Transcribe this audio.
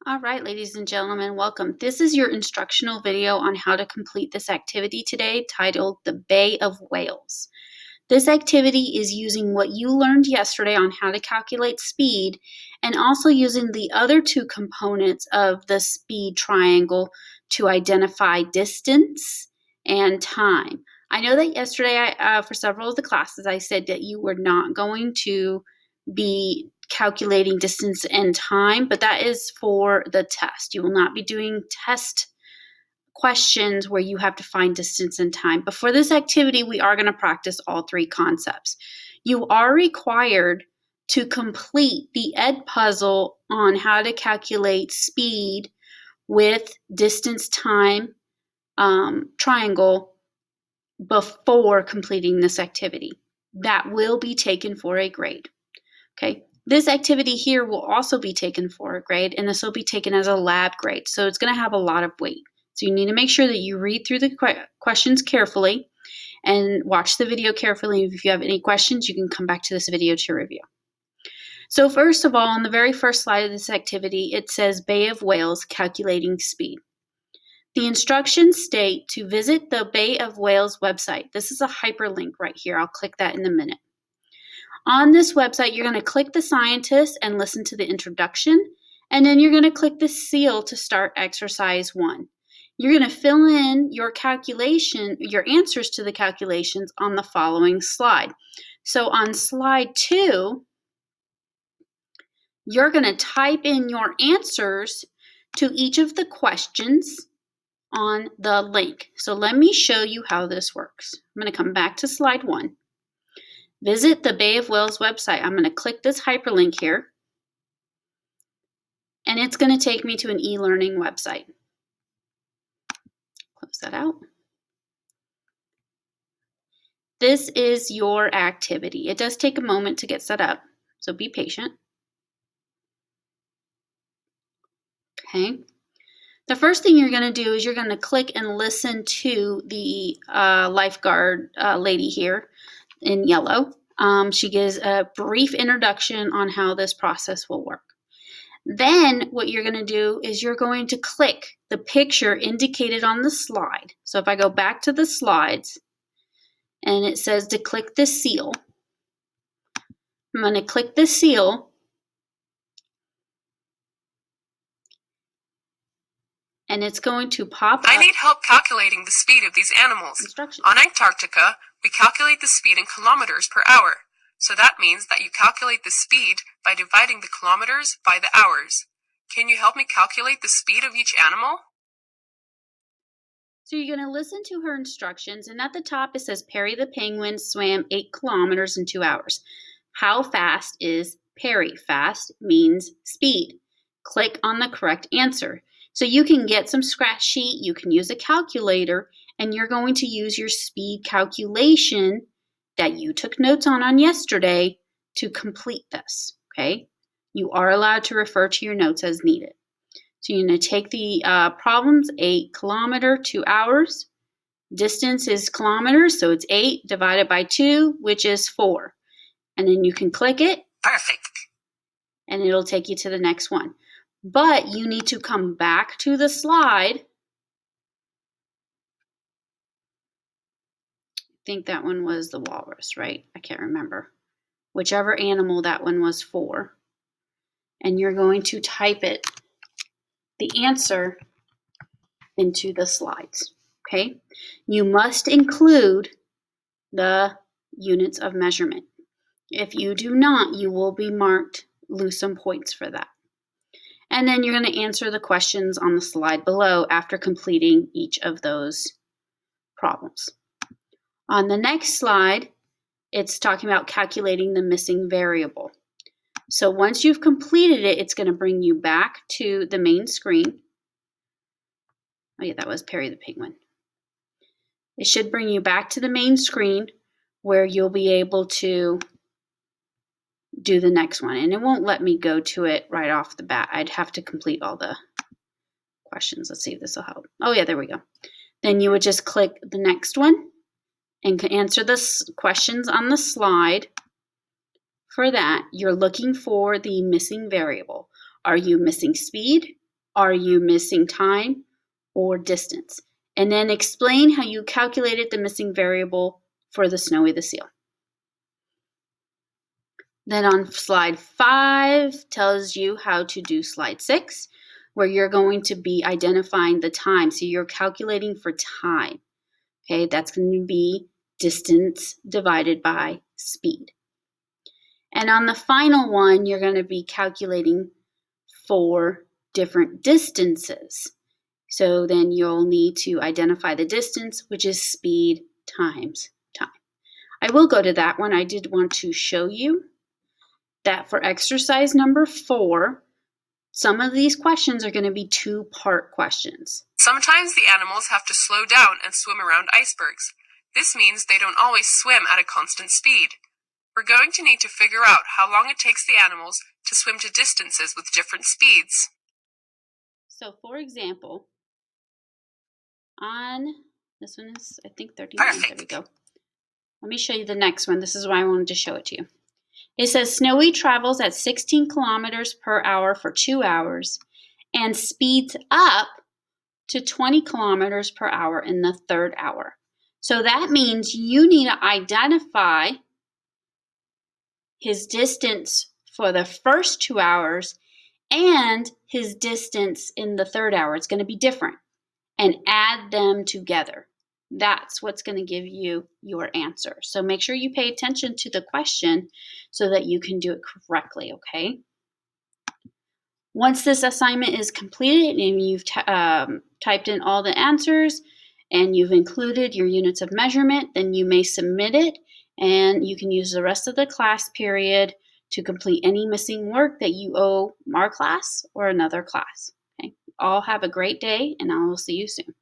All right, ladies and gentlemen, welcome. This is your instructional video on how to complete this activity today titled The Bay of Whales. This activity is using what you learned yesterday on how to calculate speed and also using the other two components of the speed triangle to identify distance and time. I know that yesterday for several of the classes I said that you were not going to be calculating distance and time, but that is for the test. You will not be doing test questions where you have to find distance and time. But for this activity, we are going to practice all three concepts. You are required to complete the Ed puzzle on how to calculate speed with distance time triangle before completing this activity. That will be taken for a grade. Okay, this activity here will also be taken for a grade, and this will be taken as a lab grade, so it's going to have a lot of weight. So you need to make sure that you read through the questions carefully and watch the video carefully. If you have any questions, you can come back to this video to review. So first of all, on the very first slide of this activity, it says Bay of Whales, calculating speed. The instructions state to visit the Bay of Whales website. This is a hyperlink right here. I'll click that in a minute. On this website, you're going to click the scientist and listen to the introduction, and then you're going to click the seal to start exercise 1. You're going to fill in your answers to the calculations on the following slide. So on slide 2, you're going to type in your answers to each of the questions on the link. So let me show you how this works. I'm going to come back to slide 1. Visit the Bay of Whales website. I'm going to click this hyperlink here, and it's going to take me to an e-learning website. Close that out. This is your activity. It does take a moment to get set up, so be patient. Okay. The first thing you're going to do is you're going to click and listen to the lifeguard lady here in yellow. She gives a brief introduction on how this process will work. Then what you're going to do is you're going to click the picture indicated on the slide. So if I go back to the slides and it says to click the seal, I'm going to click the seal, and it's going to pop up. I need help calculating the speed of these animals. Instructions. On Antarctica, we calculate the speed in kilometers per hour. So that means that you calculate the speed by dividing the kilometers by the hours. Can you help me calculate the speed of each animal? So you're going to listen to her instructions, and at the top it says Perry the penguin swam 8 kilometers in 2 hours. How fast is Perry? Fast means speed. Click on the correct answer. So you can get some scratch sheet, you can use a calculator, and you're going to use your speed calculation that you took notes on yesterday to complete this, okay? You are allowed to refer to your notes as needed. So you're going to take the problems, 8 kilometer, 2 hours. Distance is kilometers, so it's 8 divided by 2, which is 4. And then you can click it. Perfect. And it'll take you to the next one. But you need to come back to the slide. I think that one was the walrus, right? I can't remember. Whichever animal that one was for. And you're going to type it, the answer, into the slides, okay? You must include the units of measurement. If you do not, you will be marked, lose some points for that. And then you're going to answer the questions on the slide below after completing each of those problems. On the next slide, it's talking about calculating the missing variable. So once you've completed it, it's going to bring you back to the main screen. Oh yeah, that was Perry the penguin. It should bring you back to the main screen where you'll be able to do the next one. And it won't let me go to it right off the bat. I'd have to complete all the questions. Let's see if this will help. Oh yeah, there we go. Then you would just click the next one and answer the questions on the slide. For that, you're looking for the missing variable. Are you missing speed? Are you missing time or distance? And then explain how you calculated the missing variable for the Snowy the Seal. Then on slide 5 tells you how to do slide 6, where you're going to be identifying the time. So you're calculating for time. Okay, that's going to be distance divided by speed. And on the final one, you're going to be calculating for different distances. So then you'll need to identify the distance, which is speed times time. I will go to that one. I did want to show you that for exercise number 4, some of these questions are going to be 2-part questions. Sometimes the animals have to slow down and swim around icebergs. This means they don't always swim at a constant speed. We're going to need to figure out how long it takes the animals to swim to distances with different speeds. So for example, on this one is, I think, 39. Perfect. There we go. Let me show you the next one. This is why I wanted to show it to you. It says Snowy travels at 16 kilometers per hour for 2 hours and speeds up to 20 kilometers per hour in the 3rd hour. So that means you need to identify his distance for the first 2 hours and his distance in the 3rd hour. It's going to be different, and add them together. That's what's going to give you your answer. So make sure you pay attention to the question so that you can do it correctly, okay? Once this assignment is completed and you've typed in all the answers and you've included your units of measurement, then you may submit it, and you can use the rest of the class period to complete any missing work that you owe our class or another class. Okay? All have a great day, and I will see you soon.